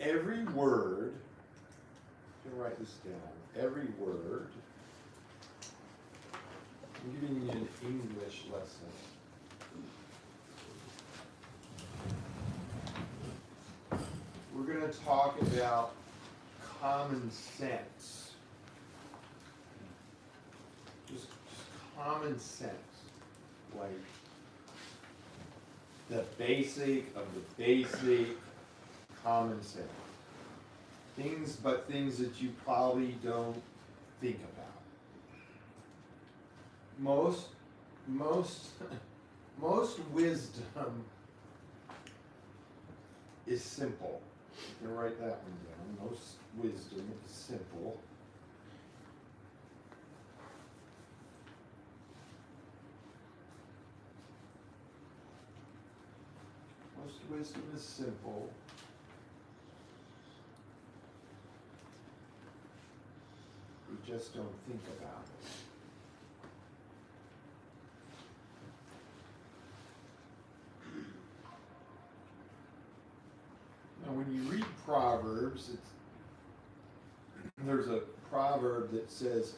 every word, I'm going to write this down, every word, I'm giving you an English lesson. We're going to talk about common sense. Just common sense. Like the basic of the basic common sense. Things that you probably don't think about. Most wisdom is simple. You can write that one down. Most wisdom is simple. Most wisdom is simple. We just don't think about it. Now, when you read Proverbs, there's a proverb that says,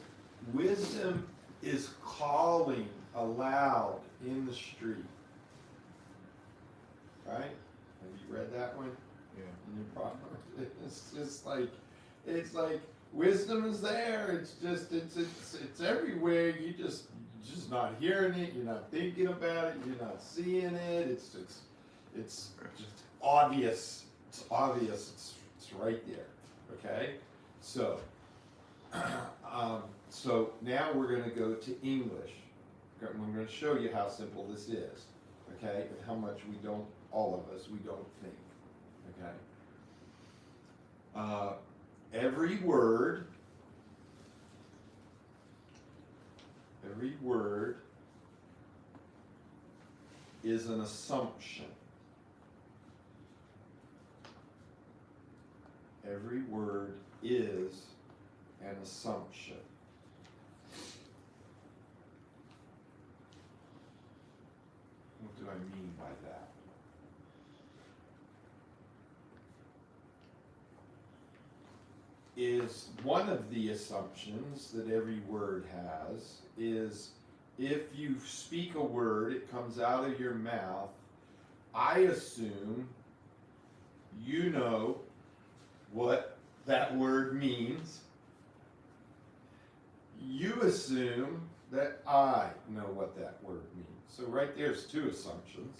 wisdom is calling aloud in the street. Right? Have you read that one? Yeah. In your Proverbs? It's just like, it's like wisdom is there. It's just, it's everywhere. You just not hearing it. You're not thinking about it. You're not seeing it. It's just obvious. It's obvious. It's right there. Okay. So, so now we're going to go to English. I'm going to show you how simple this is. Okay, and how much we don't, all of us, we don't think. Okay. Every word is an assumption. Every word is an assumption. What do I mean by that? Is one of the assumptions that every word has is if you speak a word, it comes out of your mouth, I assume you know what that word means. You assume that I know what that word means. So right there's two assumptions.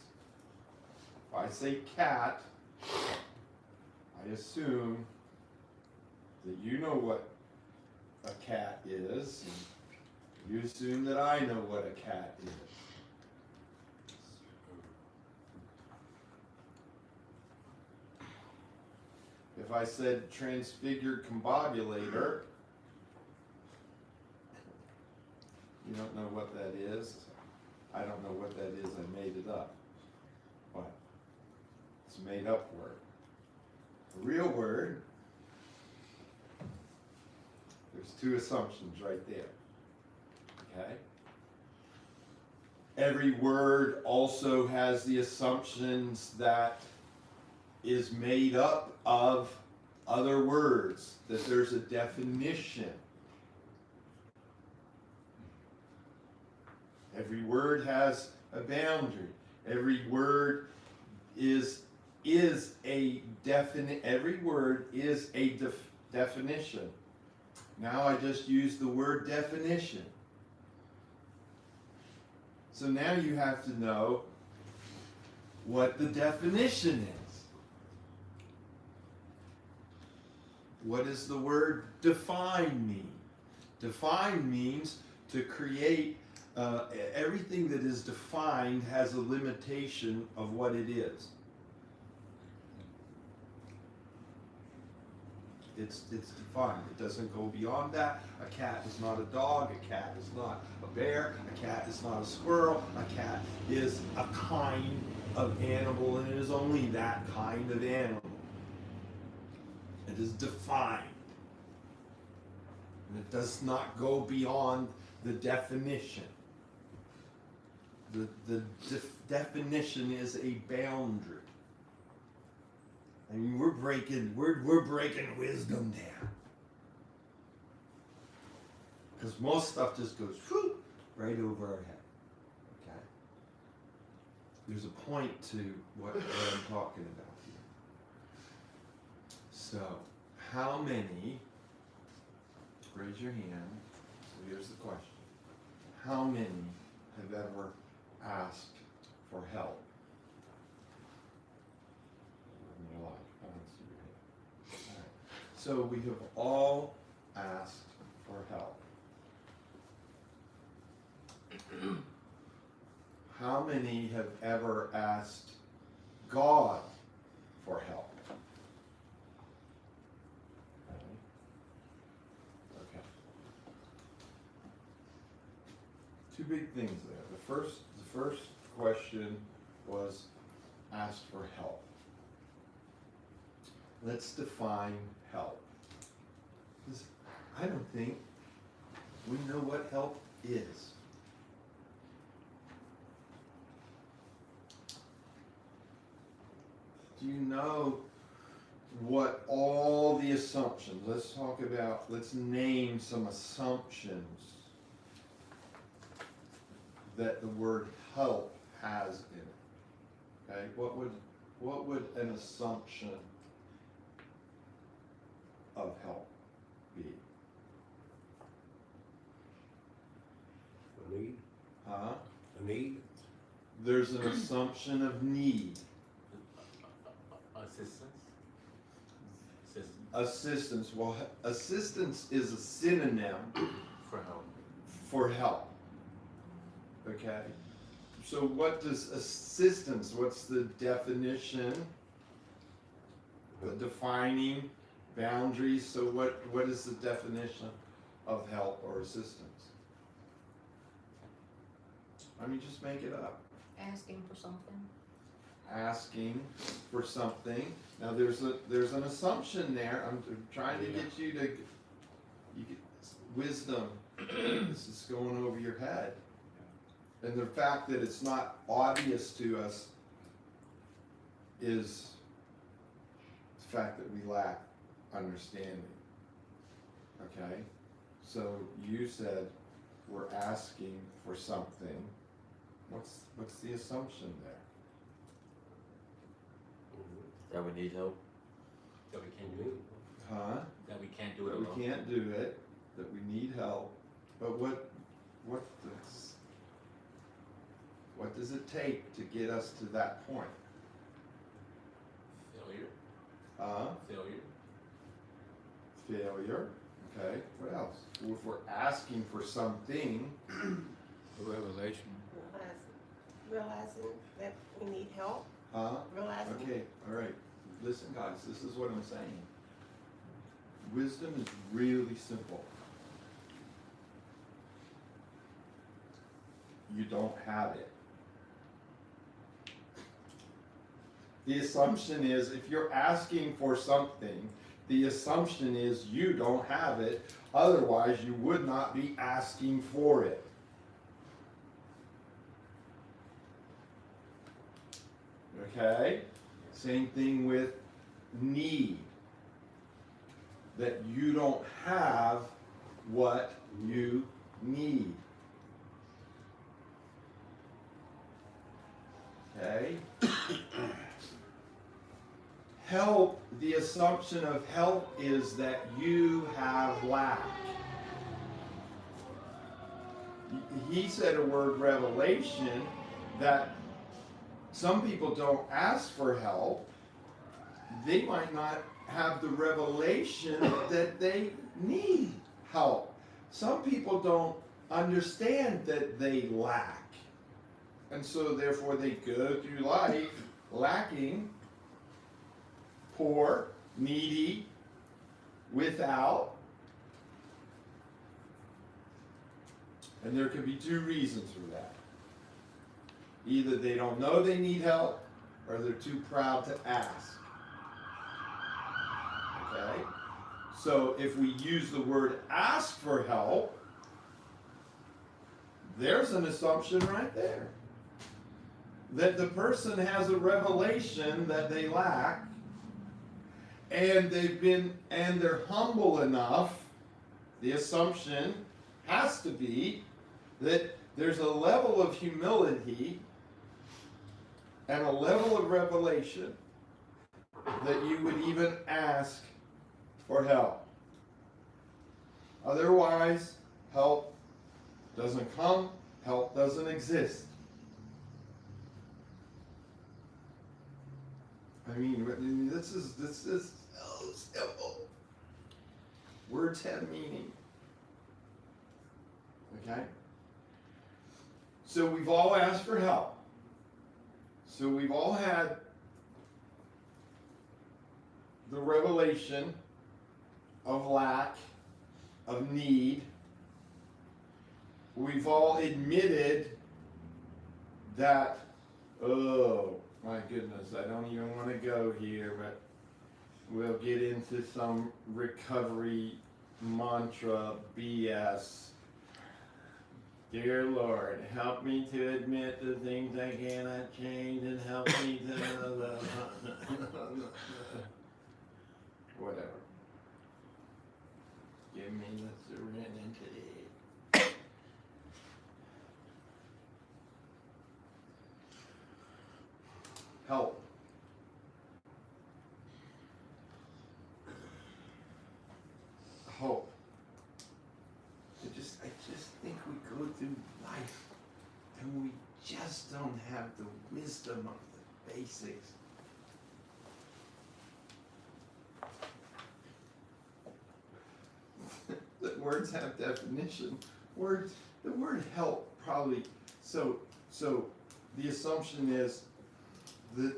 If I say cat, I assume that you know what a cat is, and you assume that I know what a cat is. If I said transfigured combobulator, you don't know what that is. I don't know what that is. I made it up. But it's a made up word. The real word, there's two assumptions right there. Okay? Every word also has the assumptions that is made up of other words, that there's a definition. Every word has a boundary. Every word is a definite. Every word is a definition. Now I just used the word definition. So now you have to know what the definition is. What does the word define mean? Define means to create. Everything that is defined has a limitation of what it is. It's defined. It doesn't go beyond that. A cat is not a dog. A cat is not a bear. A cat is not a squirrel. A cat is a kind of animal, and it is only that kind of animal. It is defined. And it does not go beyond the definition. The definition is a boundary. I mean, we're breaking wisdom down. Because most stuff just goes whoop, right over our head. Okay? There's a point to what I'm talking about here. So, how many, raise your hand, so here's the question. How many have ever asked for help in your life? I don't see your hand. All right. So we have all asked for help. How many have ever asked God for help? Okay. Two big things there. The first question was ask for help. Let's define help. Because I don't think we know what help is. Do you know what all the assumptions, let's name some assumptions that the word help has in it. Okay, what would an assumption of help be? A need. Huh? A need. There's an assumption of need. Assistance. Well, assistance is a synonym for help. Okay? So what does assistance, what's the definition? The defining boundaries. So what is the definition of help or assistance? I mean, just make it up. Asking for something. Asking for something. Now there's an assumption there. I'm trying to get you to wisdom. This is going over your head. And the fact that it's not obvious to us is the fact that we lack understanding. Okay? So you said we're asking for something. What's the assumption there? That we need help. That we can't do it. Huh? That we can't do it That alone. we can't do it, that we need help, but what does it take to get us to that point? Failure. Failure, okay, what else? Well, if we're asking for something, Revelation. Realizing that we need help. Realizing. Okay, all right, listen guys, this is what I'm saying. Wisdom is really simple. You don't have it. The assumption is if you're asking for something, the assumption is you don't have it, otherwise you would not be asking for it. Okay? Same thing with need. That you don't have what you need. Okay? Help, the assumption of help is that you have lack. He said a word, revelation, that some people don't ask for help. They might not have the revelation that they need help. Some people don't understand that they lack. And so therefore they go through life lacking, poor, needy, without. And there could be two reasons for that. Either they don't know they need help, or they're too proud to ask. Okay? So if we use the word ask for help, there's an assumption right there. That the person has a revelation that they lack, and they're humble enough, the assumption has to be that there's a level of humility and a level of revelation that you would even ask for help. Otherwise, help doesn't come, help doesn't exist. I mean, this is so simple. Words have meaning. Okay? So we've all asked for help. So we've all had the revelation of lack, of need. We've all admitted that, oh my goodness, I don't even want to go here, but we'll get into some recovery mantra BS. Dear Lord, help me to admit the things I cannot change and help me to whatever. Give me the serenity. Help. Hope. I just think we go through life and we just don't have the wisdom of the basics. The words have definition. The word help probably, so the assumption is that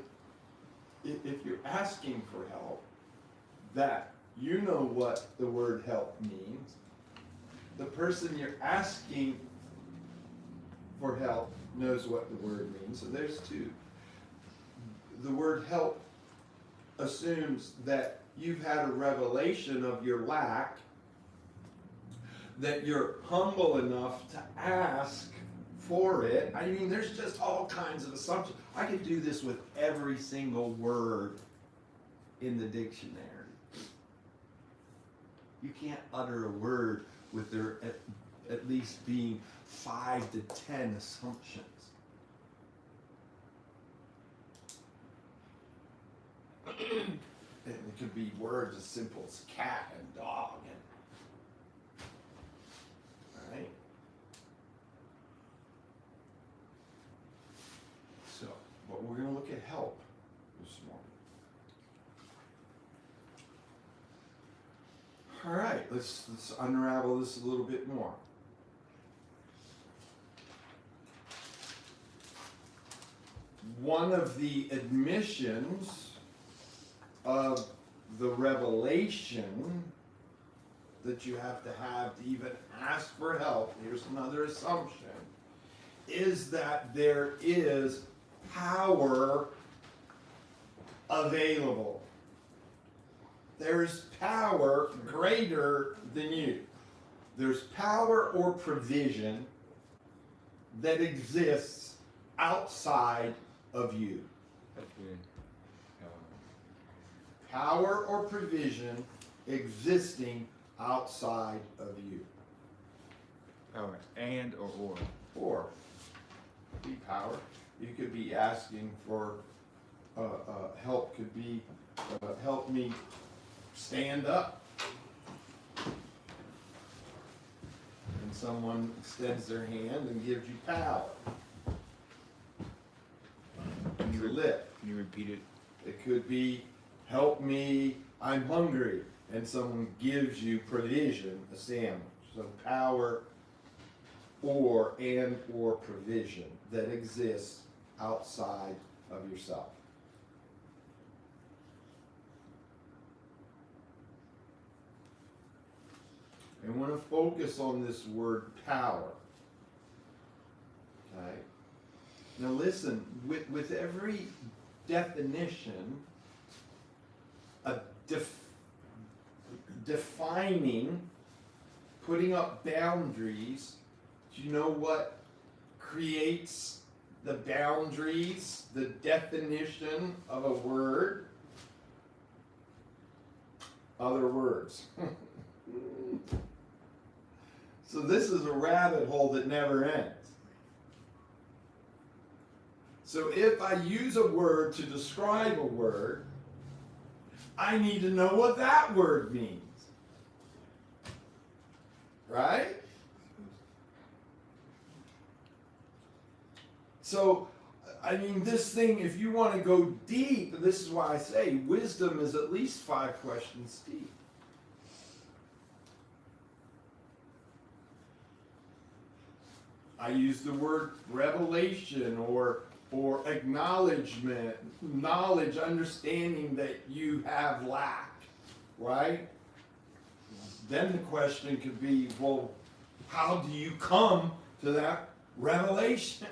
if you're asking for help, that you know what the word help means. The person you're asking for help knows what the word means. So there's two. The word help assumes that you've had a revelation of your lack, that you're humble enough to ask for it. I mean, there's just all kinds of assumptions. I could do this with every single word in the dictionary. You can't utter a word with there at least being 5 to 10 assumptions. And it could be words as simple as cat and dog. All right? So, but we're going to look at help this morning. All right, let's unravel this a little bit more. One of the admissions of the revelation that you have to even ask for help, here's another assumption, is that there is power available. There's power greater than you. There's power or provision that exists outside of you. That's good. Power or provision existing outside of you. Power and or. Or be power. You could be asking for help. Could be help me stand up. And someone extends their hand and gives you power. You lift. Can you repeat it? It could be help me, I'm hungry, and someone gives you provision, a sandwich. So power or provision that exists outside of yourself. I want to focus on this word power. Okay? Now listen, with every definition, defining, putting up boundaries, do you know what creates the boundaries, the definition of a word? other words. So this is a rabbit hole that never ends. So if I use a word to describe a word, I need to know what that word means. Right? So, I mean, this thing, if you want to go deep, this is why I say wisdom is at least 5 questions deep. I use the word revelation or acknowledgement, knowledge, understanding that you have lack, right? Then the question could be, well, how do you come to that revelation?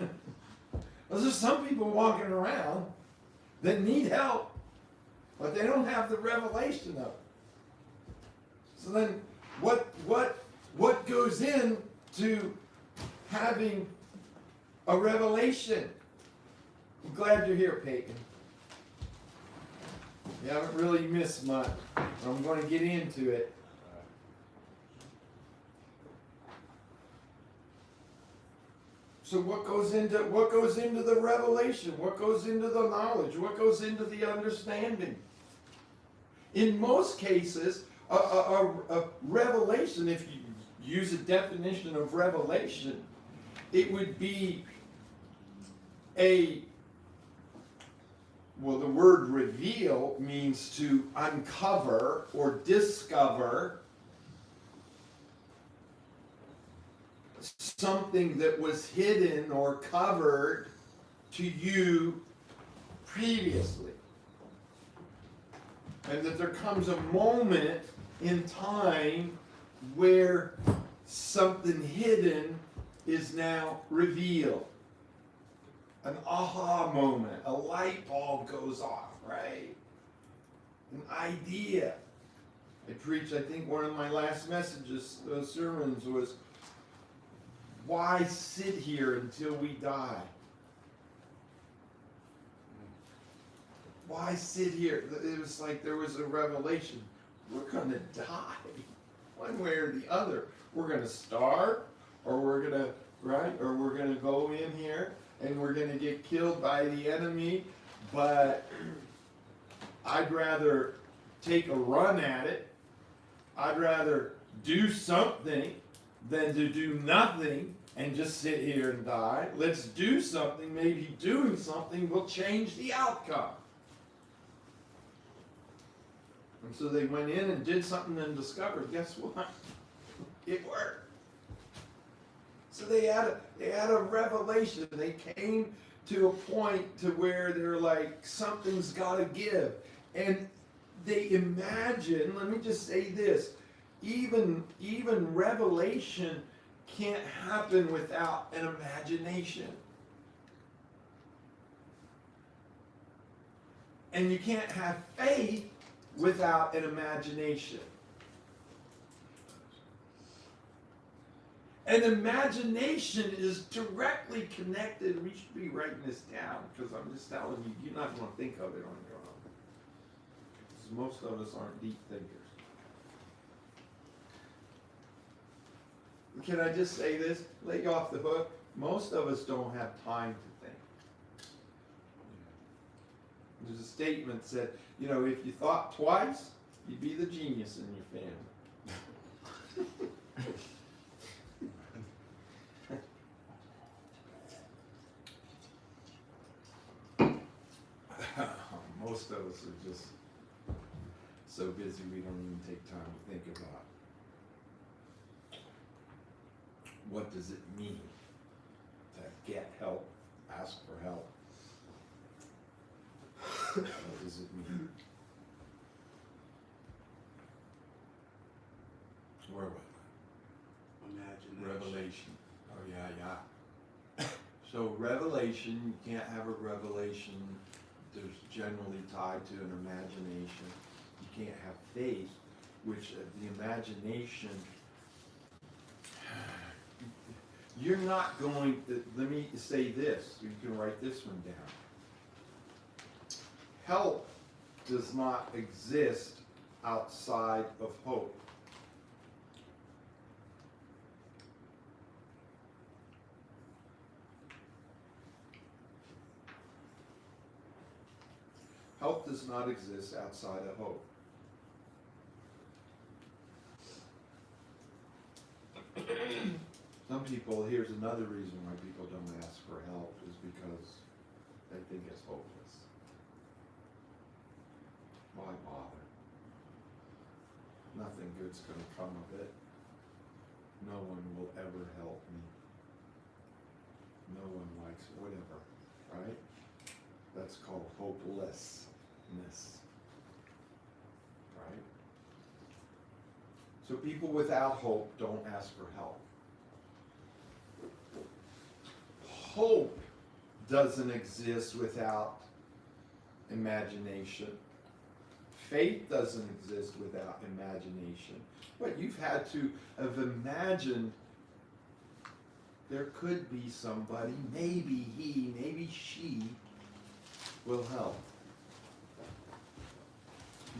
Well, there's some people walking around that need help, but they don't have the revelation of it. So then, what goes into having a revelation? I'm glad you're here, Peyton. You haven't really missed much. I'm going to get into it. So what goes into the revelation? What goes into the knowledge? What goes into the understanding? In most cases, a revelation, if you use a definition of revelation, it would be well, the word reveal means to uncover or discover something that was hidden or covered to you previously. And that there comes a moment in time where something hidden is now revealed. An aha moment, a light bulb goes off, right? An idea. I preached, I think one of my last messages, sermons was, why sit here until we die? Why sit here? It was like there was a revelation. We're going to die. One way or the other. We're going to starve, or we're going to, right? Or we're going to go in here and we're going to get killed by the enemy. But I'd rather take a run at it. I'd rather do something than to do nothing and just sit here and die. Let's do something. Maybe doing something will change the outcome. And so they went in and did something and discovered, guess what? It worked. So they had a revelation. They came to a point to where they're like, something's got to give. And they imagine, let me just say this, even revelation can't happen without an imagination. And you can't have faith without an imagination. And imagination is directly connected. We should be writing this down because I'm just telling you, you're not going to think of it on your own. Because most of us aren't deep thinkers. Can I just say this? Let you off the hook. Most of us don't have time to think. There's a statement that said, you know, if you thought twice, you'd be the genius in your family. Most of us are just so busy we don't even take time to think about what does it mean to get help, ask for help. What does it mean? Where was I? Imagination. Revelation. Oh yeah. So revelation, you can't have a revelation there's generally tied to an imagination. You can't have faith, which the imagination, you're not going to, let me say this, you can write this one down. Help does not exist outside of hope. Help does not exist outside of hope. Some people, here's another reason why people don't ask for help, is because they think it's hopeless. Why bother? Nothing good's going to come of it. No one will ever help me. No one likes it, whatever, right? That's called hopelessness, right? So people without hope don't ask for help. Hope doesn't exist without imagination. Faith doesn't exist without imagination. But you've had to have imagined there could be somebody, maybe he, maybe she will help.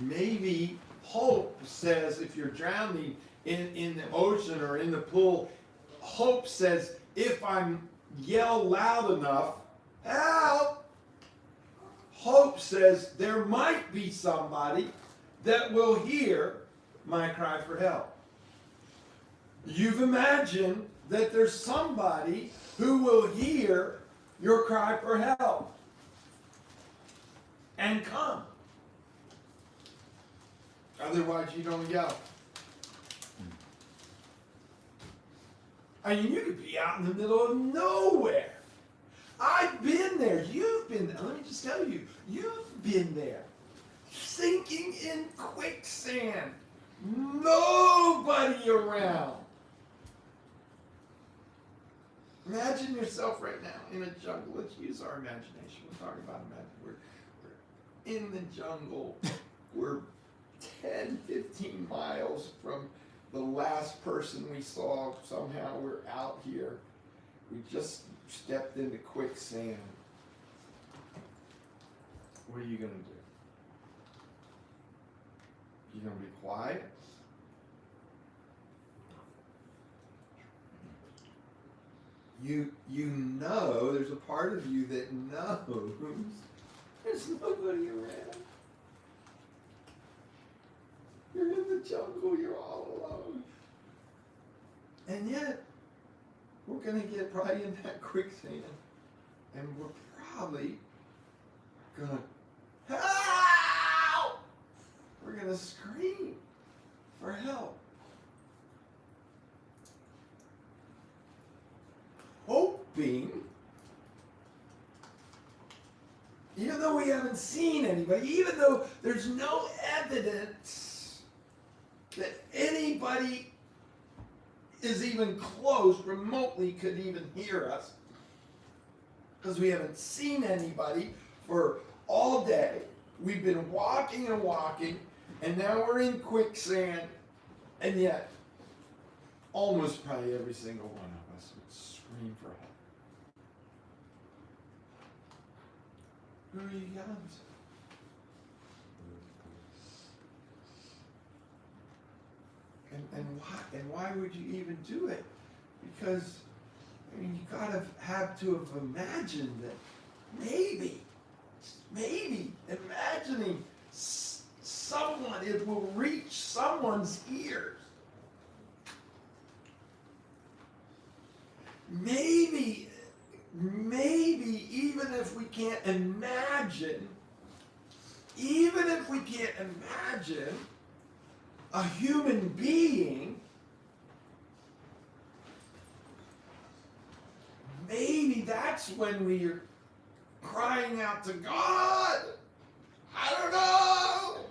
Maybe hope says, if you're drowning in the ocean or in the pool, hope says, if I yell loud enough, help! Hope says there might be somebody that will hear my cry for help. You've imagined that there's somebody who will hear your cry for help and come. Otherwise, you don't yell. I mean, you could be out in the middle of nowhere. I've been there. You've been there. Let me just tell you, you've been there. Sinking in quicksand. Nobody around. Imagine yourself right now in a jungle. Let's use our imagination. We're talking about imagination. We're in the jungle. We're 10, 15 miles from the last person we saw. Somehow we're out here. We just stepped into quicksand. What are you going to do? You going to be quiet? You know, there's a part of you that knows there's nobody around. You're in the jungle, you're all alone. And yet, we're going to get right in that quicksand, and we're probably going to, help! We're going to scream for help. Hoping, even though we haven't seen anybody, even though there's no evidence that anybody is even close, remotely could even hear us, because we haven't seen anybody for all day. We've been walking and walking, and now we're in quicksand, and yet almost probably every single one of us would scream for help. Who are you yelling to? And why would you even do it? Because, I mean, you gotta have to have imagined that maybe imagining someone, it will reach someone's ears. Maybe even if we can't imagine, a human being, maybe that's when we are crying out to God. I don't know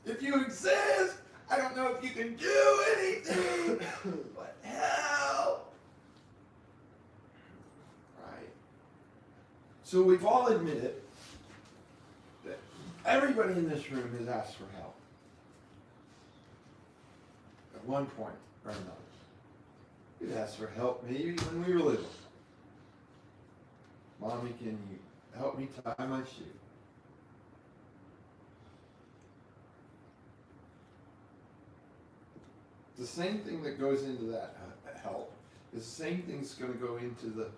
if you exist. I don't know if you can do anything, but help. Right? So we've all admitted that everybody in this room has asked for help. At one point or another. We'd asked for help maybe when we were little. Mommy, can you help me tie my shoe? the same thing that goes into that help is the same thing's going to go into the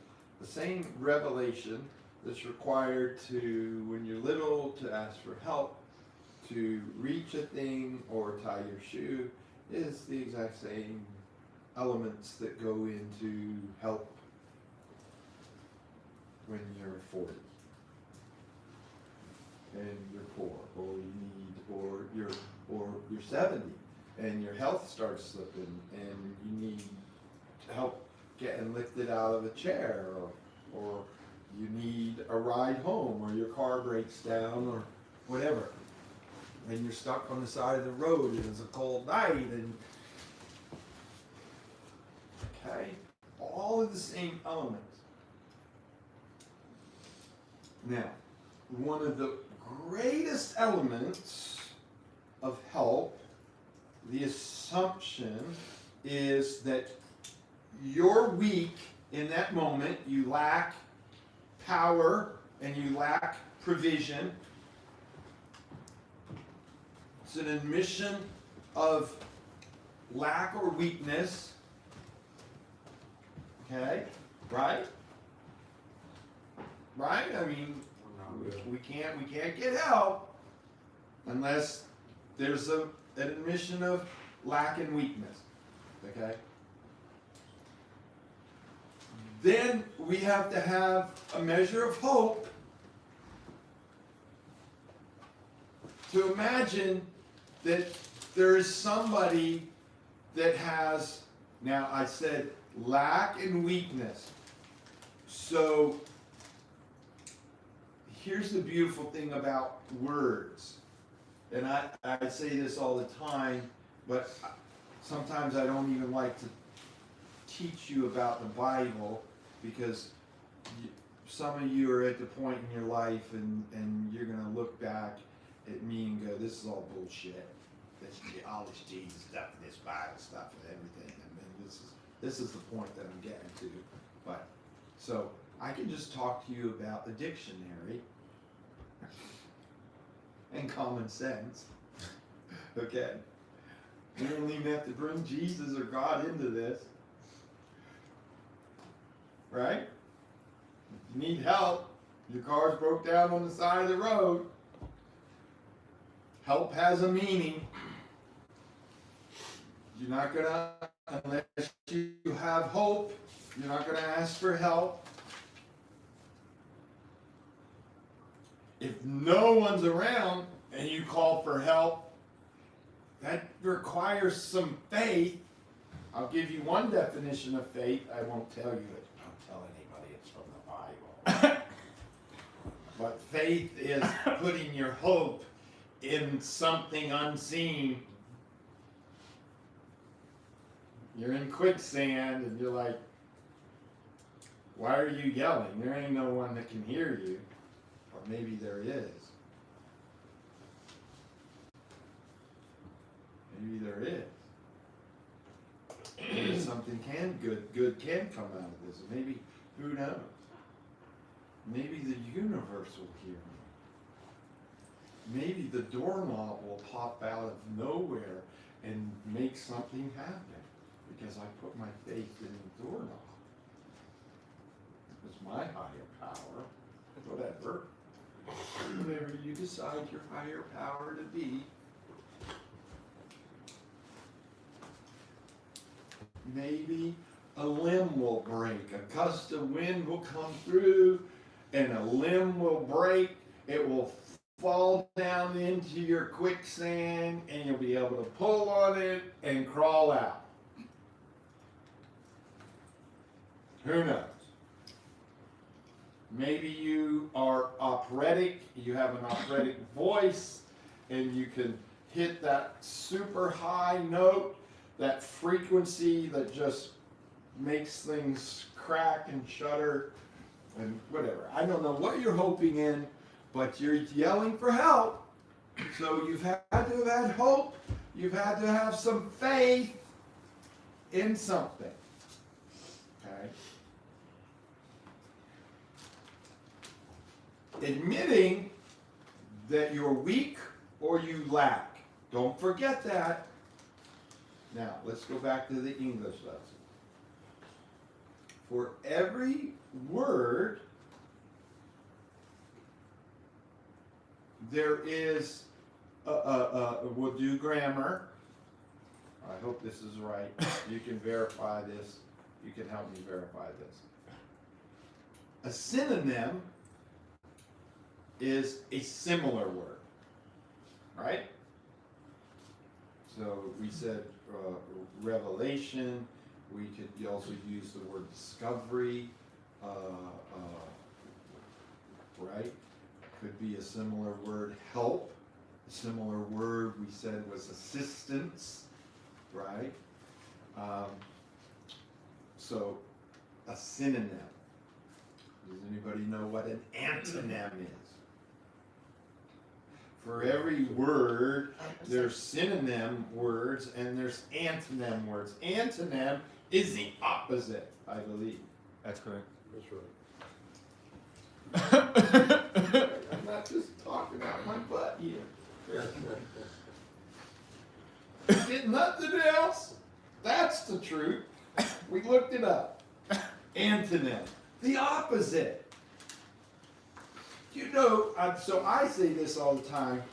same revelation that's required to, when you're little, to ask for help, to reach a thing or tie your shoe, is the exact same elements that go into help when you're 40 and you're poor, or you need, or you're 70 and your health starts slipping and you need help getting lifted out of a chair, or you need a ride home, or your car breaks down, or whatever, and you're stuck on the side of the road and it's a cold night, and okay, all of the same elements. Now, one of the greatest elements of help, the assumption is that you're weak in that moment, you lack power and you lack provision. It's an admission of lack or weakness. Okay? Right? Right? I mean, we can't get help unless there's an admission of lack and weakness. Okay? Then we have to have a measure of hope to imagine that there is somebody that has, now I said lack and weakness. So here's the beautiful thing about words. And I say this all the time, but sometimes I don't even like to teach you about the Bible, because some of you are at the point in your life and you're going to look back at me and go, this is all bullshit. All this Jesus stuff, this Bible stuff and everything. And this is the point that I'm getting to. But so I can just talk to you about the dictionary and common sense. Okay? We don't even have to bring Jesus or God into this. Right? If you need help, your car's broke down on the side of the road, help has a meaning. You're not going to, unless you have hope, you're not going to ask for help. If no one's around and you call for help, that requires some faith. I'll give you one definition of faith. I won't tell you it. Don't tell anybody it's from the Bible. But faith is putting your hope in something unseen. You're in quicksand and you're like, why are you yelling? There ain't no one that can hear you. Or maybe there is. Maybe there is. Maybe something good can come out of this. Maybe, who knows? Maybe the universe will hear me. Maybe the doorknob will pop out of nowhere and make something happen because I put my faith in the doorknob. It's my higher power. Whatever you decide your higher power to be. Maybe a limb will break, a gust of wind will come through, and a limb will break. It will fall down into your quicksand, and you'll be able to pull on it and crawl out. Who knows? Maybe you are operatic, you have an operatic voice, and you can hit that super high note, that frequency that just makes things crack and shudder and whatever. I don't know what you're hoping in, but you're yelling for help. So you've had to have had hope. You've had to have some faith in something. Okay? Admitting that you're weak or you lack. Don't forget that. Now, let's go back to the English lesson. For every word, there is, we'll do grammar. I hope this is right. You can verify this. You can help me verify this. A synonym is a similar word, right? So we said revelation. We could also use the word discovery, right? Could be a similar word, help. A similar word we said was assistance, right? So a synonym. Does anybody know what an antonym is? For every word, there's synonym words and there's antonym words. Antonym is the opposite, I believe. That's correct. That's right. I'm not just talking out my butt here. Get nothing else. That's the truth. We looked it up. Antonym. The opposite. You know, so I say this all the time.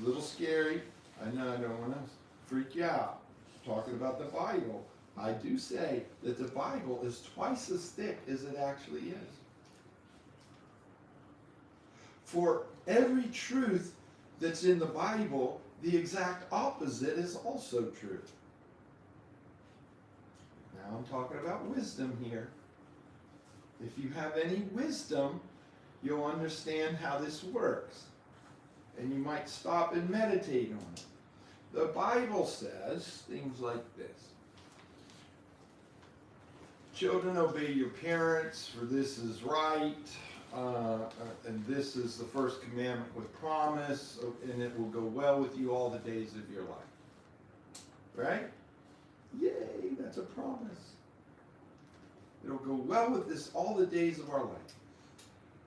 A little scary. I know I don't want to freak you out. Talking about the Bible. I do say that the Bible is twice as thick as it actually is. For every truth that's in the Bible, the exact opposite is also true. Now I'm talking about wisdom here. If you have any wisdom, you'll understand how this works. And you might stop and meditate on it. The Bible says things like this. Children, obey your parents, for this is right. And this is the first commandment with promise, and it will go well with you all the days of your life. Right? Yay, that's a promise. It'll go well with this all the days of our life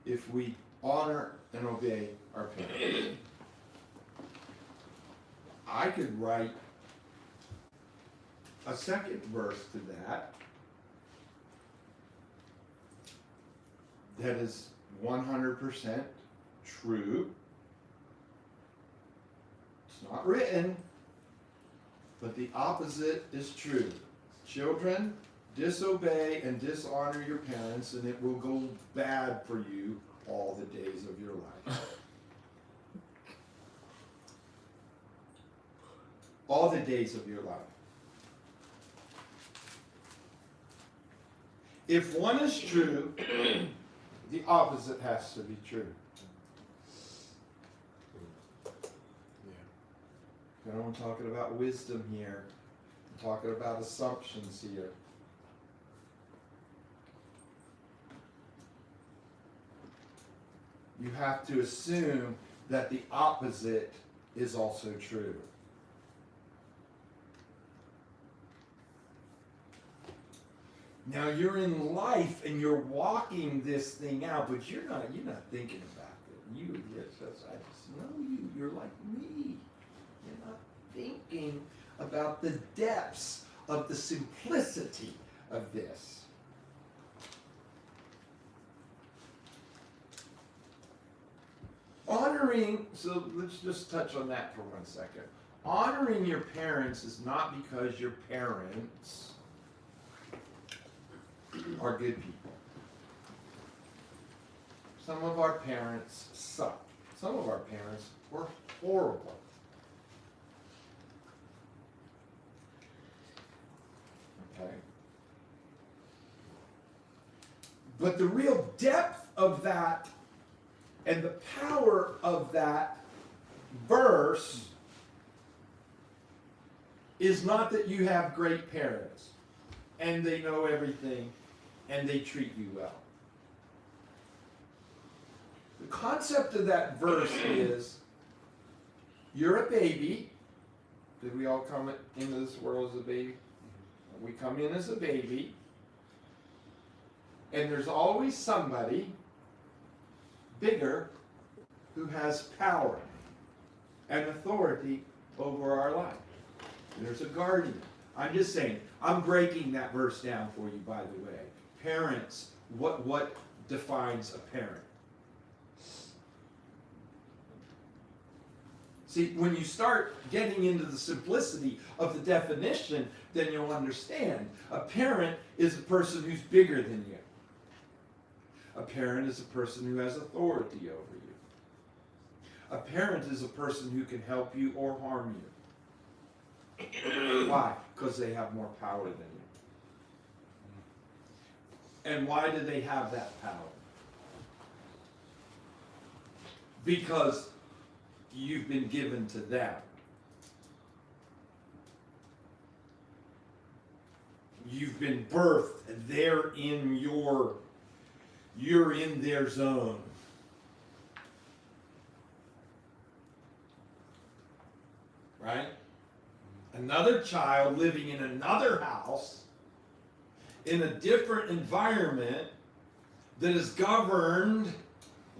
if we honor and obey our parents. I could write a second verse to that that is 100% true. It's not written, but the opposite is true. Children, disobey and dishonor your parents, and it will go bad for you all the days of your life. All the days of your life. If one is true, the opposite has to be true. And I'm talking about wisdom here. I'm talking about assumptions here. You have to assume that the opposite is also true. Now you're in life and you're walking this thing out, but you're not thinking about it. I just know you. You're like me. You're not thinking about the depths of the simplicity of this. Honoring, so let's just touch on that for 1 second. Honoring your parents is not because your parents are good people. Some of our parents suck. Some of our parents were horrible. Okay? But the real depth of that and the power of that verse is not that you have great parents and they know everything and they treat you well. The concept of that verse is you're a baby. Did we all come into this world as a baby? We come in as a baby. And there's always somebody bigger who has power and authority over our life. There's a guardian. I'm just saying, I'm breaking that verse down for you, by the way. Parents, what defines a parent? See, when you start getting into the simplicity of the definition, then you'll understand. A parent is a person who's bigger than you. A parent is a person who has authority over you. A parent is a person who can help you or harm you. Why? Because they have more power than you. And why do they have that power? Because you've been given to them. You've been birthed. You're in their zone. Right? Another child living in another house, in a different environment that is governed.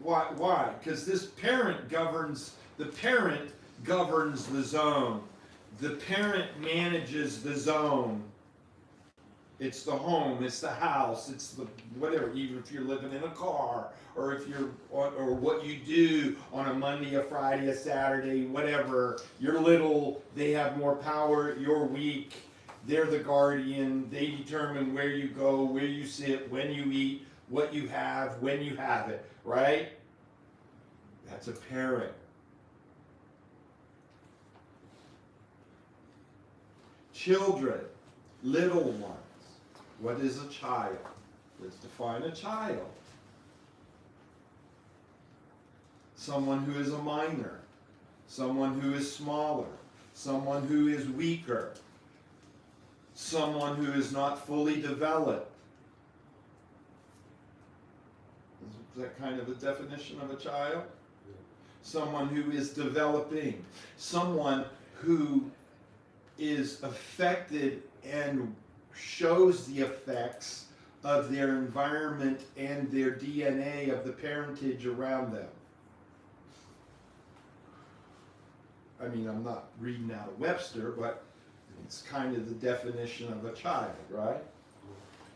Why? Because this parent governs, the parent governs the zone. The parent manages the zone. It's the home, it's the house, it's the whatever, even if you're living in a car, or if you're, or what you do on a Monday, a Friday, a Saturday, whatever. You're little, they have more power, you're weak, they're the guardian, they determine where you go, where you sit, when you eat, what you have, when you have it, right? That's a parent. Children, little ones. What is a child? Let's define a child. Someone who is a minor, someone who is smaller, someone who is weaker, someone who is not fully developed. Is that kind of a definition of a child? Someone who is developing, someone who is affected and shows the effects of their environment and their DNA of the parentage around them. I mean, I'm not reading out of Webster, but it's kind of the definition of a child, right?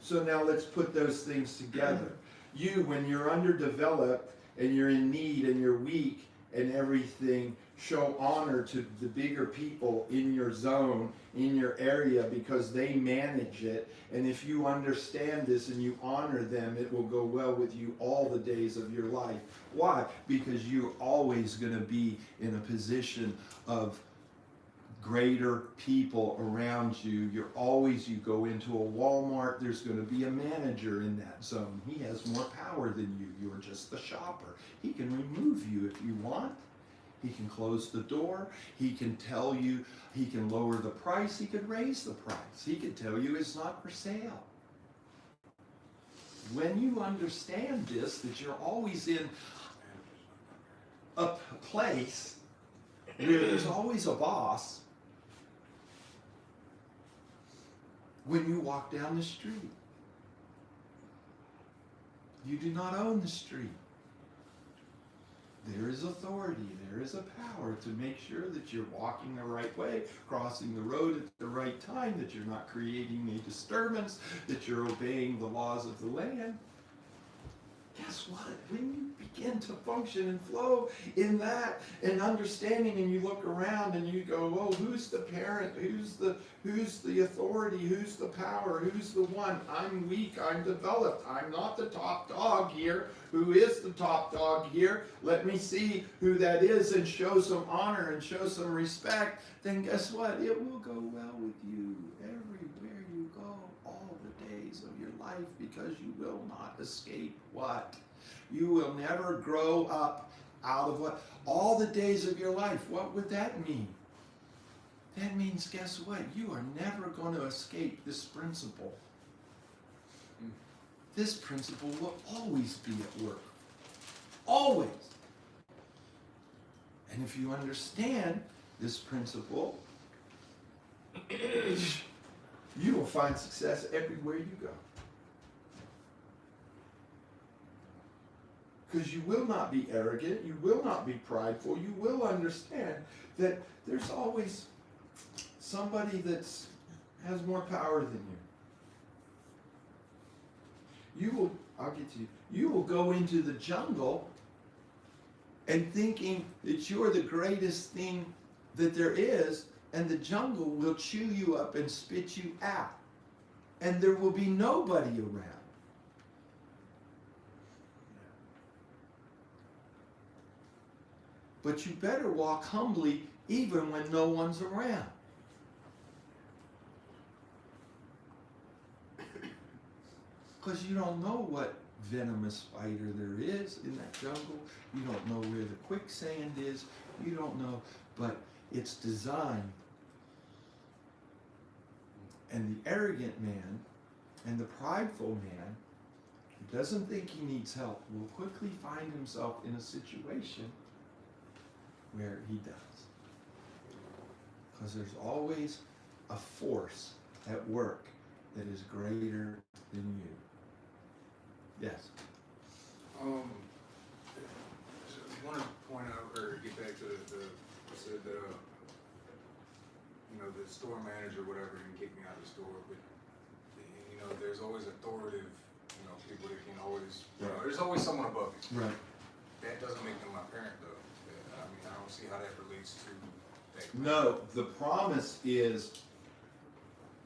So now let's put those things together. You, when you're underdeveloped and you're in need and you're weak and everything, show honor to the bigger people in your zone, in your area, because they manage it. And if you understand this and you honor them, it will go well with you all the days of your life. Why? Because you're always going to be in a position of greater people around you. You go into a Walmart, there's going to be a manager in that zone. He has more power than you. You're just the shopper. He can remove you if you want. He can close the door. He can tell you, he can lower the price. He could raise the price. He can tell you it's not for sale. When you understand this, that you're always in a place where there's always a boss, when you walk down the street, you do not own the street. There is authority, there is a power to make sure that you're walking the right way, crossing the road at the right time, that you're not creating a disturbance, that you're obeying the laws of the land. Guess what? When you begin to function and flow in that and understanding, and you look around and you go, oh, who's the parent? Who's the authority? Who's the power? Who's the one? I'm weak. I'm developed. I'm not the top dog here. Who is the top dog here? Let me see who that is and show some honor and show some respect. Then guess what? It will go well with you everywhere you go, all the days of your life, because you will not escape what? You will never grow up out of what? All the days of your life. What would that mean? That means, guess what? You are never going to escape this principle. This principle will always be at work. Always. And if you understand this principle, you will find success everywhere you go. Because you will not be arrogant, you will not be prideful, you will understand that there's always somebody has more power than you. I'll get to you. You will go into the jungle and thinking that you're the greatest thing that there is, and the jungle will chew you up and spit you out. And there will be nobody around. But you better walk humbly even when no one's around. Because you don't know what venomous spider there is in that jungle. You don't know where the quicksand is. You don't know, but it's designed. And the arrogant man and the prideful man who doesn't think he needs help will quickly find himself in a situation where he does. Because there's always a force at work that is greater than you. Yes. I want to point out or get back to the said that the store manager, whatever, can kick me out of the store, but there's always authoritative, people that can always, there's always someone above you. Right. That doesn't make them my parent, though. I mean, I don't see how that relates to that. No, the promise is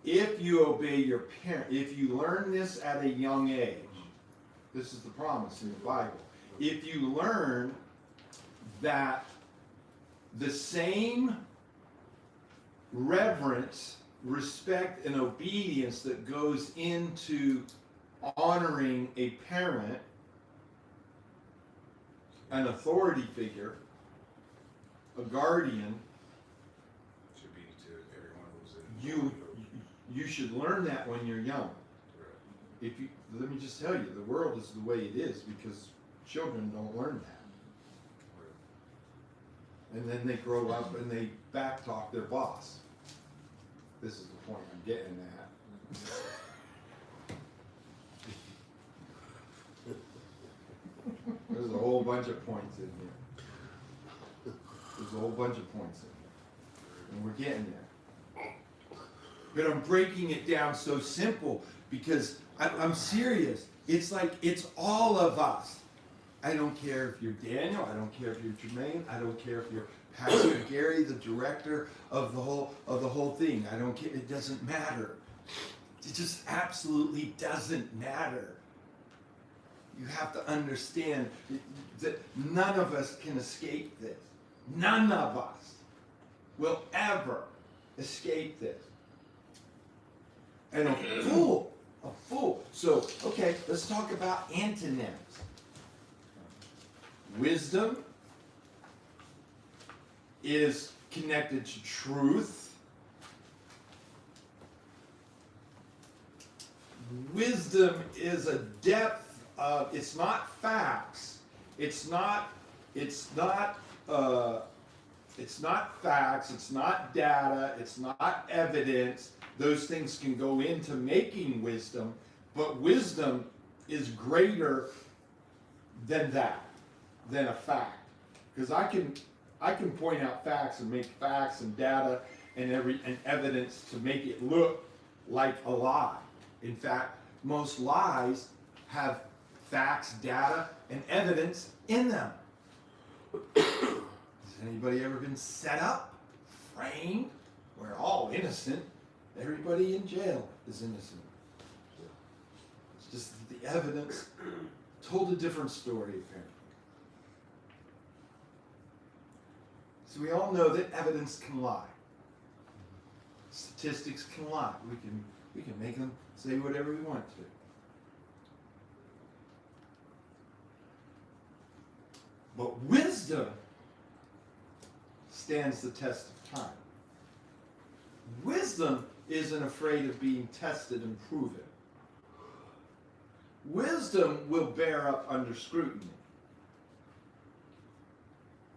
if you obey your parent, if you learn this at a young age, this is the promise in the Bible. If you learn that the same reverence, respect, and obedience that goes into honoring a parent, an authority figure, a guardian, Should be to everyone who's in you should learn that when you're young. Right. Let me just tell you, the world is the way it is because children don't learn that. And then they grow up and they backtalk their boss. This is the point I'm getting at. There's a whole bunch of points in here. There's a whole bunch of points in here. And we're getting there. But I'm breaking it down so simple because I'm serious. It's like it's all of us. I don't care if you're Daniel. I don't care if you're Jermaine. I don't care if you're Pastor Gary, the director of the whole thing. I don't care. It doesn't matter. It just absolutely doesn't matter. You have to understand that none of us can escape this. None of us will ever escape this. And a fool. So, okay, let's talk about antonyms. Wisdom is connected to truth. Wisdom is a depth of, it's not facts. It's not facts, it's not data, it's not evidence. Those things can go into making wisdom, but wisdom is greater than that, than a fact. Because I can point out facts and make facts and data and evidence to make it look like a lie. In fact, most lies have facts, data, and evidence in them. Has anybody ever been set up, framed? We're all innocent. Everybody in jail is innocent. It's just that the evidence told a different story, apparently. So we all know that evidence can lie. Statistics can lie. We can make them say whatever we want to. But wisdom stands the test of time. Wisdom isn't afraid of being tested and proven. Wisdom will bear up under scrutiny.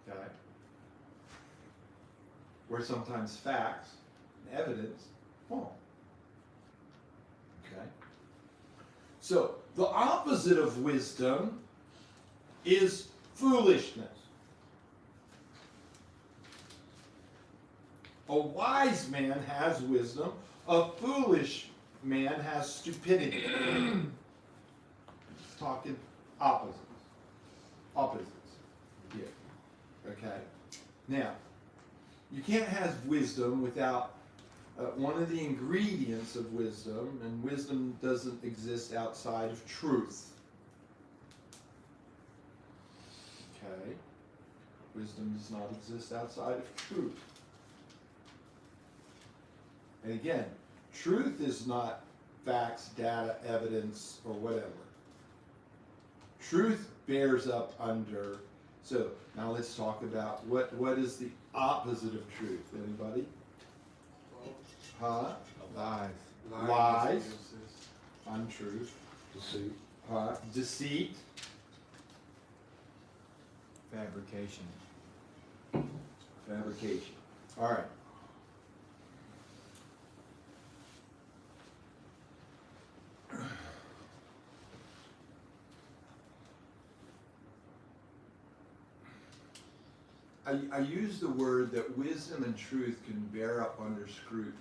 Okay? Where sometimes facts and evidence won't. Okay? So, the opposite of wisdom is foolishness. A wise man has wisdom. A foolish man has stupidity. Talking opposites. Opposites. Here. Okay. Now, you can't have wisdom without one of the ingredients of wisdom, and wisdom doesn't exist outside of truth. Okay? Wisdom does not exist outside of truth. And again, truth is not facts, data, evidence, or whatever. Truth bears up under. So now let's talk about what is the opposite of truth. Anybody? Huh? Lies. Lies. Untruth. Deceit. Deceit. Fabrication. Fabrication. All right. I use the word that wisdom and truth can bear up under scrutiny.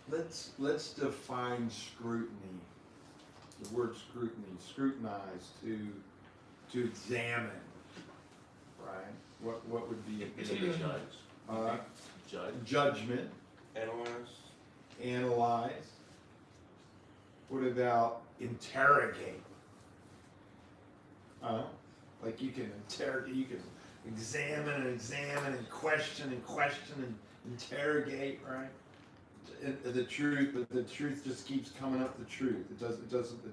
Let's define scrutiny. The word scrutiny, scrutinize, to examine, right? What would be a Judge. Judge. judgment? Analyze. What about interrogate? Like you can interrogate, you can examine and question and interrogate, right? The truth, but the truth just keeps coming up. The truth. It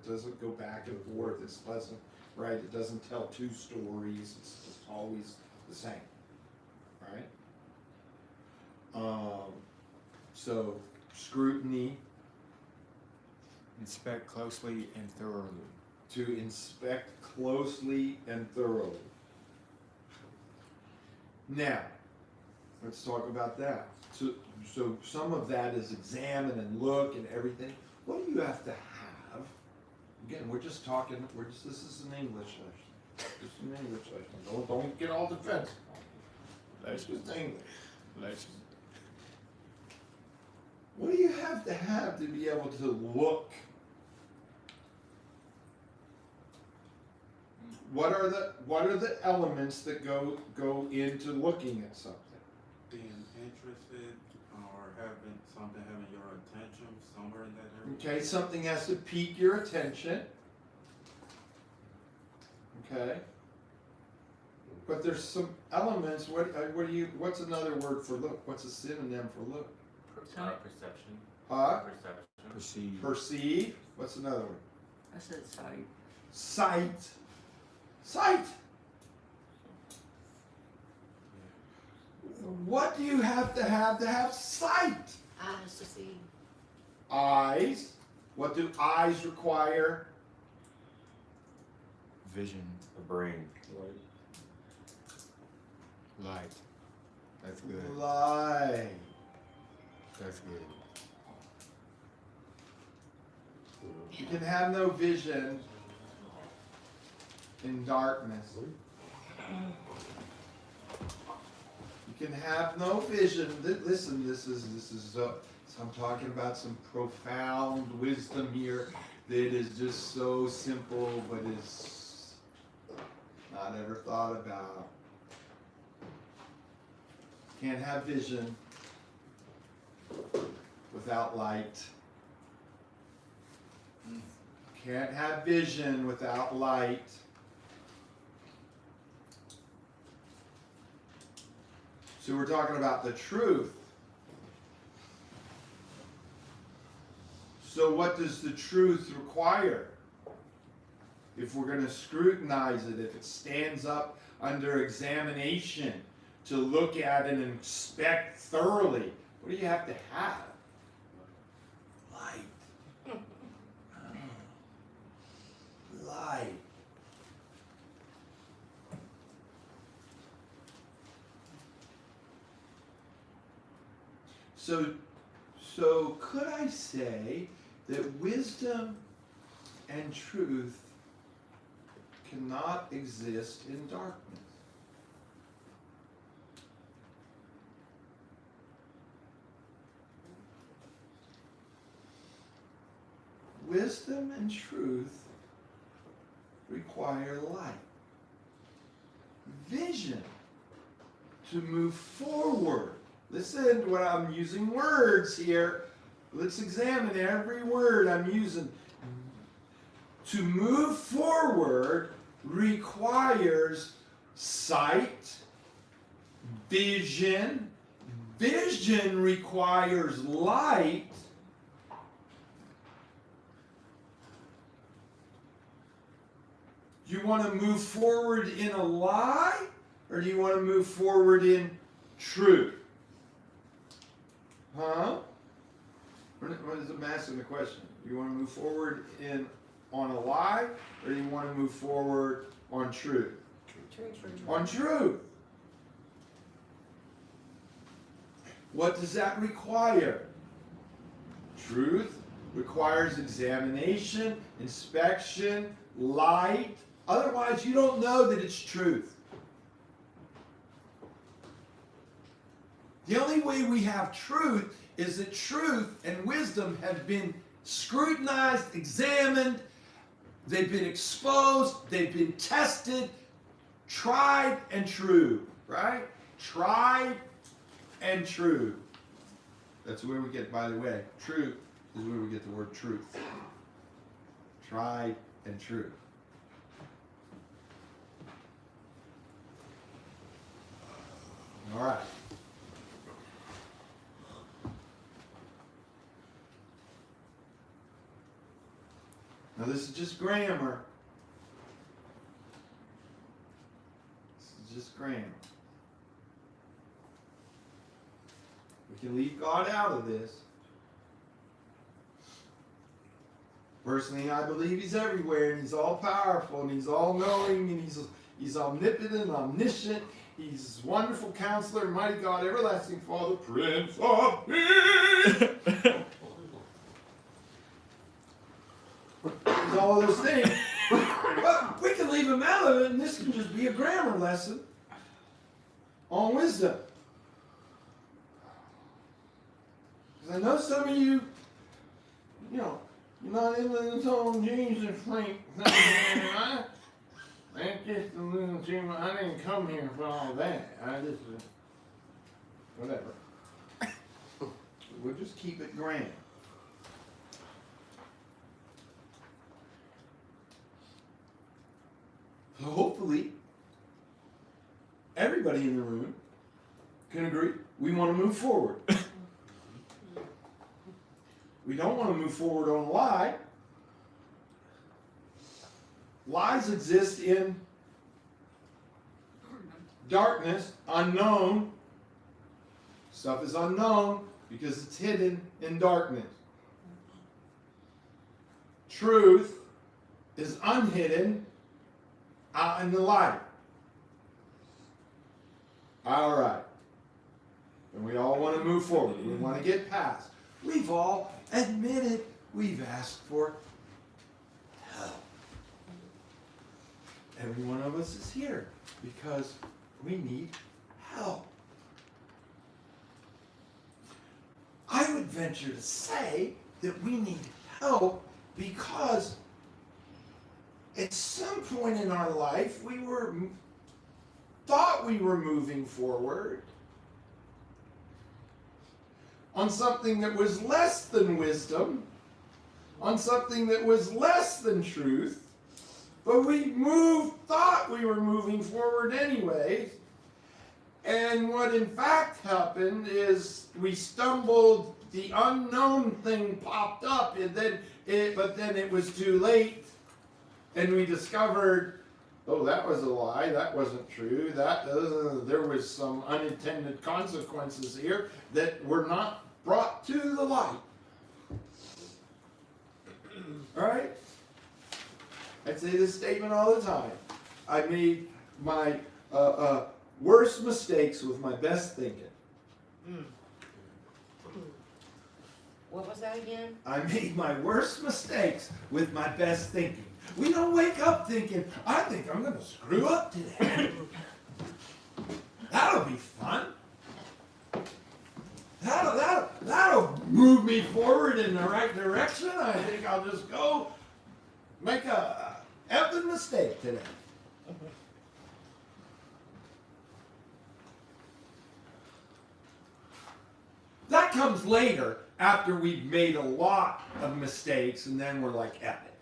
doesn't go back and forth. It's pleasant, right? It doesn't tell two stories. It's just always the same, right? So scrutiny. Inspect closely and thoroughly. To inspect closely and thoroughly. Now, let's talk about that. So some of that is examine and look and everything. What do you have to have? Again, this is an English lesson. Just an English lesson. Don't get all defensive. That's just English lesson. What do you have to be able to look? What are the elements that go into looking at something? Being interested or having your attention somewhere in that area. Okay, something has to pique your attention. Okay. But there's some elements. What's another word for look? What's a synonym for look? Perception. Perception. Perceive. What's another word? I said sight. Sight. What do you have to have sight? Eyes to see. Eyes. What do eyes require? Vision. A brain. Light. That's good. Light. That's good. You can have no vision in darkness. You can have no vision. Listen, this is I'm talking about some profound wisdom here that is just so simple, but is not ever thought about. Can't have vision without light. Can't have vision without light. So we're talking about the truth. So what does the truth require? If we're going to scrutinize it, if it stands up under examination to look at and inspect thoroughly, what do you have to have? Light. Light. So could I say that wisdom and truth cannot exist in darkness? wisdom and truth require light. Vision to move forward. Listen to what I'm using words here. Let's examine every word I'm using. To move forward requires sight, vision. Vision requires light. Do you want to move forward in a lie, or do you want to move forward in truth? Huh? What is I'm asking the question? Do you want to move forward on a lie, or do you want to move forward on truth? On truth. What does that require? Truth requires examination, inspection, light. Otherwise, you don't know that it's truth. The only way we have truth is that truth and wisdom have been scrutinized, examined, they've been exposed, they've been tested, tried and true, right? Tried and true. That's where we get, by the way, truth is where we get the word truth. Tried and true. All right. Now this is just grammar. This is just grammar. We can leave God out of this. Personally, I believe He's everywhere, and He's all powerful, and He's all knowing, and He's omnipotent, omniscient. He's wonderful counselor, mighty God, everlasting Father, Prince of Peace. He's all of those things. But we can leave Him out of it, and this can just be a grammar lesson on wisdom. Because I know some of you, you're not into the tone Jesus freak thing, right? That's just a little too much. I didn't come here for all that. I just, whatever. We'll just keep it grand. So hopefully, everybody in the room can agree we want to move forward. We don't want to move forward on a lie. Lies exist in darkness, unknown. Stuff is unknown because it's hidden in darkness. Truth is unhidden out in the light. All right. And we all want to move forward. We want to get past. We've all admitted we've asked for help. Every one of us is here because we need help. I would venture to say that we need help because at some point in our life we thought we were moving forward on something that was less than wisdom, on something that was less than truth. But we thought we were moving forward anyways. And what in fact happened is we stumbled, the unknown thing popped up, and then it was too late. And we discovered, oh, that was a lie, that wasn't true, there was some unintended consequences here that were not brought to the light. All right? I say this statement all the time. I made my worst mistakes with my best thinking. What was that again? I made my worst mistakes with my best thinking. We don't wake up thinking, I think I'm going to screw up today. That'll be fun. That'll move me forward in the right direction, I think I'll just go make a effing mistake today. That comes later after we've made a lot of mistakes, and then we're like, epic.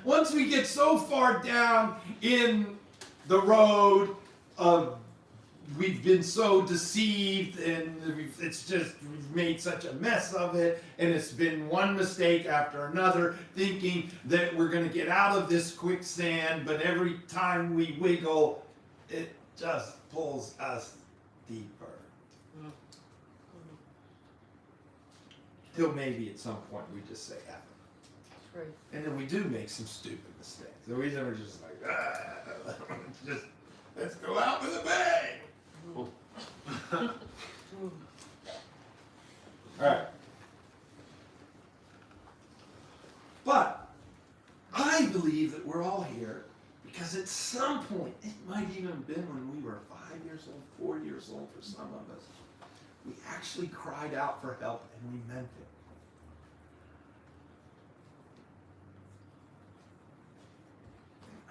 Once we get so far down in the road of we've been so deceived and we've made such a mess of it, and it's been one mistake after another, thinking that we're going to get out of this quicksand, but every time we wiggle, it just pulls us deeper. Till maybe at some point we just say, F it. True. And then we do make some stupid mistakes. So we're just like, just let's go out with a bang. All right. But I believe that we're all here because at some point, it might even have been when we were 5 years old, 4 years old for some of us, we actually cried out for help and we meant it.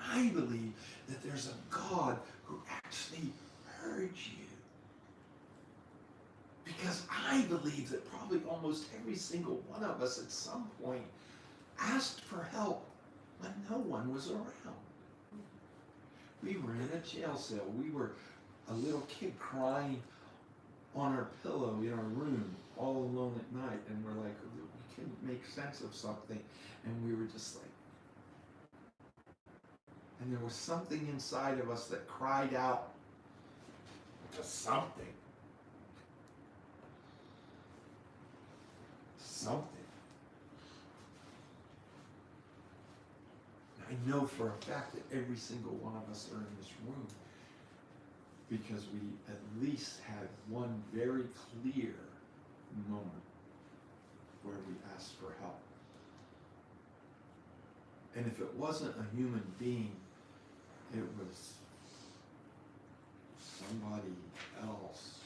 I believe that there's a God who actually heard you. Because I believe that probably almost every single one of us at some point asked for help when no one was around. We were in a jail cell. We were a little kid crying on our pillow in our room all alone at night, and we're like, we couldn't make sense of something, and we were just like, and there was something inside of us that cried out to something. Something. I know for a fact that every single one of us are in this room because we at least had one very clear moment where we asked for help. And if it wasn't a human being, it was somebody else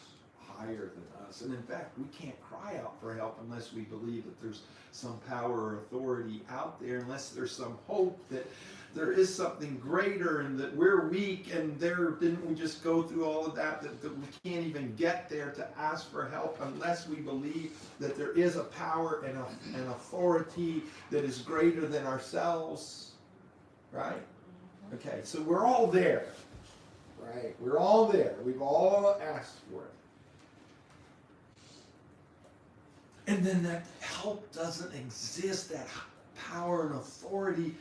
higher than us. And in fact, we can't cry out for help unless we believe that there's some power or authority out there, unless there's some hope that there is something greater and that we're weak and didn't we just go through all of that we can't even get there to ask for help unless we believe that there is a power and an authority that is greater than ourselves, right? Okay, so we're all there, right? We're all there. We've all asked for it. And then that help doesn't exist, that power and authority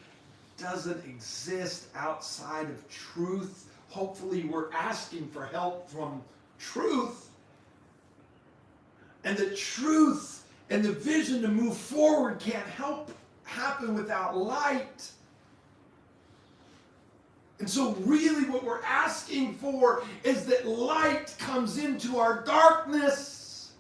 doesn't exist outside of truth. Hopefully we're asking for help from truth. And the truth and the vision to move forward can't happen without light. And so really what we're asking for is that light comes into our darkness.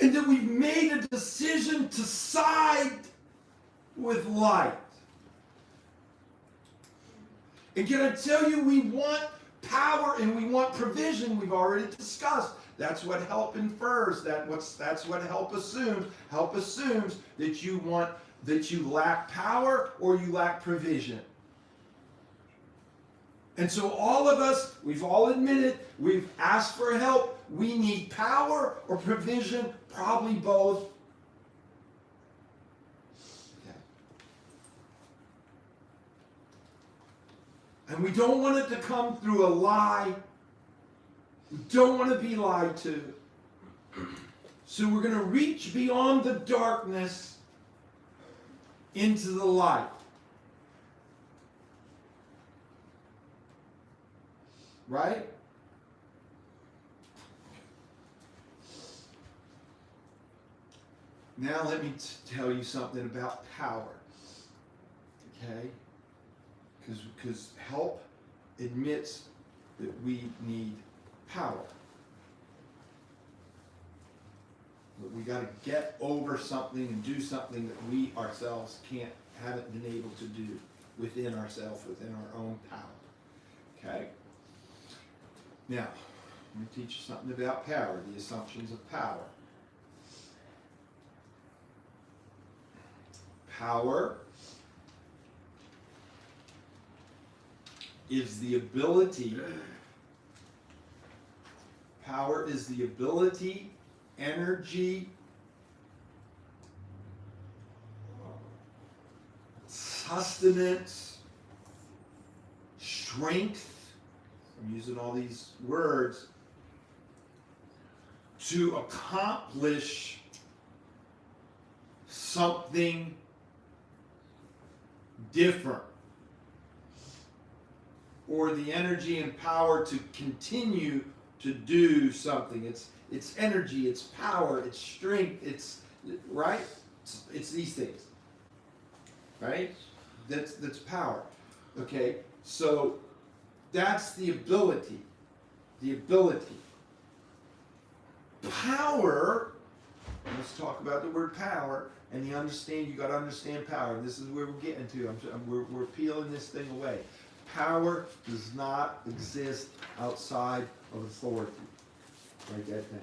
And that we've made a decision to side with light. And can I tell you, we want power and we want provision. We've already discussed. That's what help infers. That's what help assumes. Help assumes that you lack power or you lack provision. And so all of us, we've all admitted, we've asked for help. We need power or provision, probably both. Okay. And we don't want it to come through a lie. We don't want to be lied to. So we're going to reach beyond the darkness into the light. Right? Now let me tell you something about power. Okay? Because help admits that we need power. But we got to get over something and do something that we ourselves haven't been able to do within ourselves, within our own power. Okay? Now, I'm going to teach you something about power, the assumptions of power. Power is the ability, energy, sustenance, strength, I'm using all these words, to accomplish something different, or the energy and power to continue to do something. It's energy, it's power, it's strength, it's right. It's these things, right? That's power. Okay, so that's the ability. The ability. Power. Let's talk about the word power. And you got to understand power. This is where we're getting to. We're peeling this thing away. Power does not exist outside of authority. Write that down.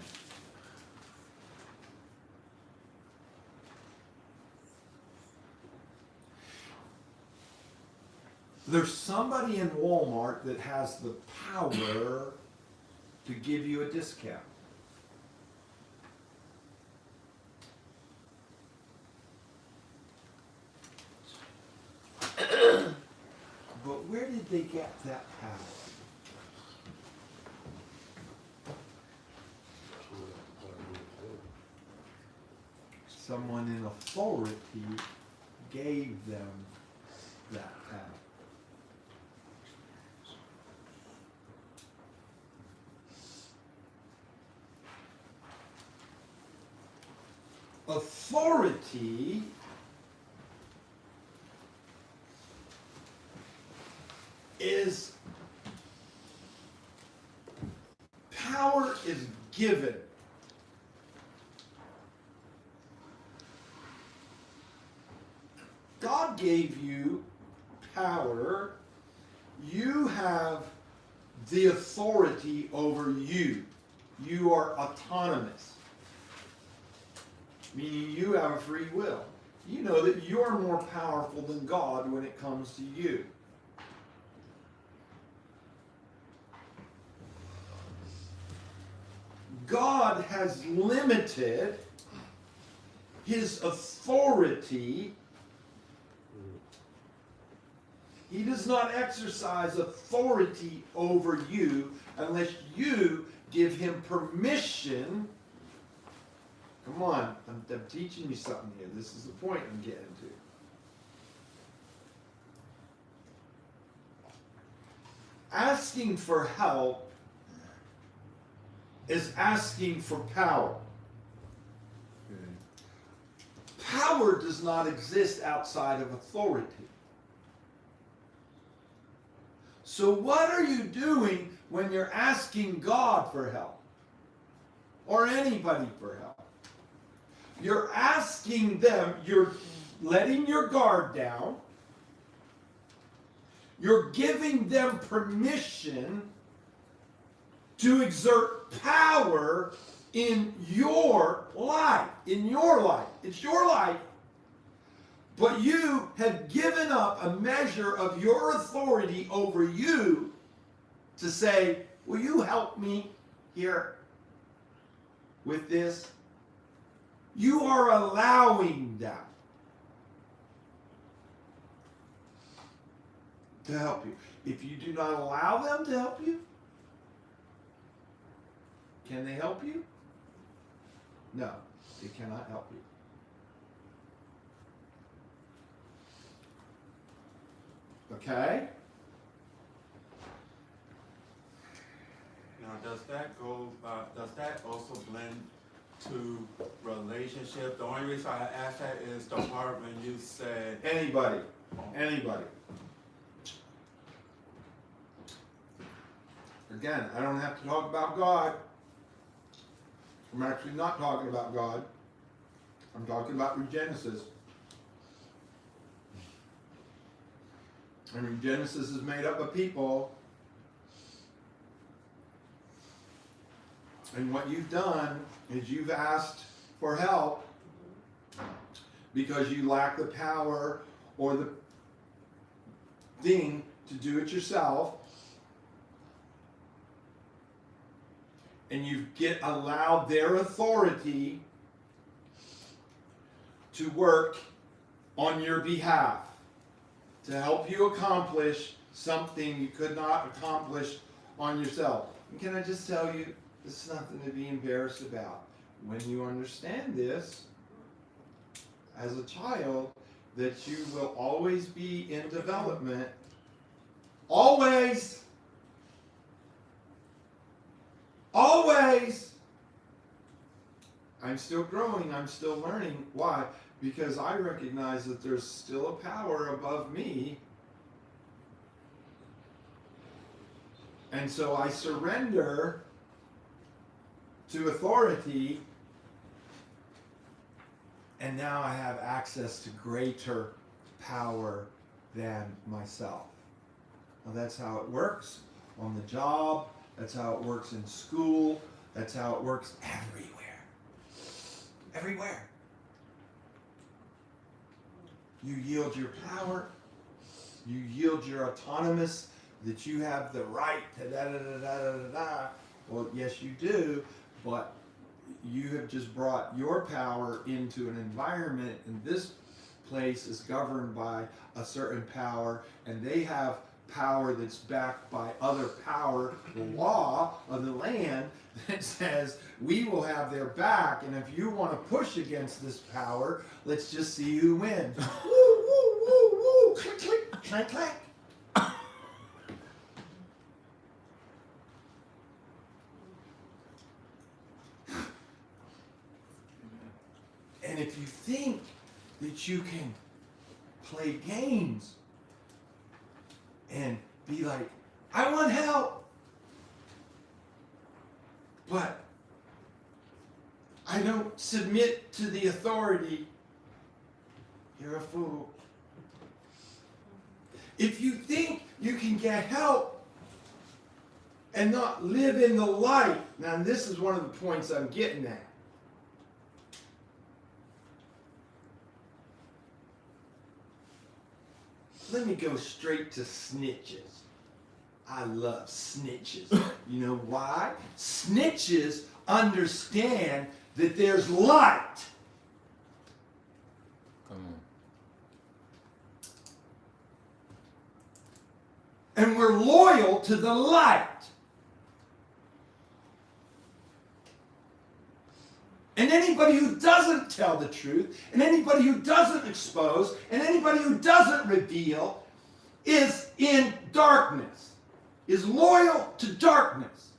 There's somebody in Walmart that has the power to give you a discount. But where did they get that power? Someone in authority gave them that power. Authority is power is given. God gave you power. You have the authority over you. You are autonomous, meaning you have a free will. You know that you're more powerful than God when it comes to you. God has limited his authority. He does not exercise authority over you unless you give him permission. Come on, I'm teaching you something here. This is the point I'm getting to. Asking for help is asking for power. Power does not exist outside of authority. So what are you doing when you're asking God for help? Or anybody for help? You're asking them, you're letting your guard down. You're giving them permission to exert power in your life. In your life. It's your life. But you have given up a measure of your authority over you to say, will you help me here with this? You are allowing them to help you. If you do not allow them to help you, can they help you? No, they cannot help you. Okay? Now, does that also blend to relationship? The only reason I ask that is the part when you said Anybody. Again, I don't have to talk about God. I'm actually not talking about God. I'm talking about Regenesis. And Regenesis is made up of people And what you've done is you've asked for help because you lack the power or the thing to do it yourself. And you've allowed their authority to work on your behalf to help you accomplish something you could not accomplish on yourself. And can I just tell you, this is nothing to be embarrassed about. When you understand this, as a child, that you will always be in development. Always! Always! I'm still growing, I'm still learning. Why? Because I recognize that there's still a power above me. And so I surrender to authority, and now I have access to greater power than myself. Now that's how it works on the job, that's how it works in school, that's how it works everywhere. Everywhere. You yield your power, you yield your autonomous, that you have the right to da-da-da-da-da-da. Well, yes, you do, but you have just brought your power into an environment, and this place is governed by a certain power, and they have power that's backed by other power, the law of the land that says we will have their back, and if you want to push against this power, let's just see who wins. Woo, woo, woo, woo, click, click, clank, clank. And if you think that you can play games and be like, I want help, but I don't submit to the authority, you're a fool. If you think you can get help and not live in the light, now this is one of the points I'm getting at. Let me go straight to snitches. I love snitches. You know why? Snitches understand that there's light. Come on. And we're loyal to the light. And anybody who doesn't tell the truth, and anybody who doesn't expose, and anybody who doesn't reveal is in darkness, is loyal to darkness.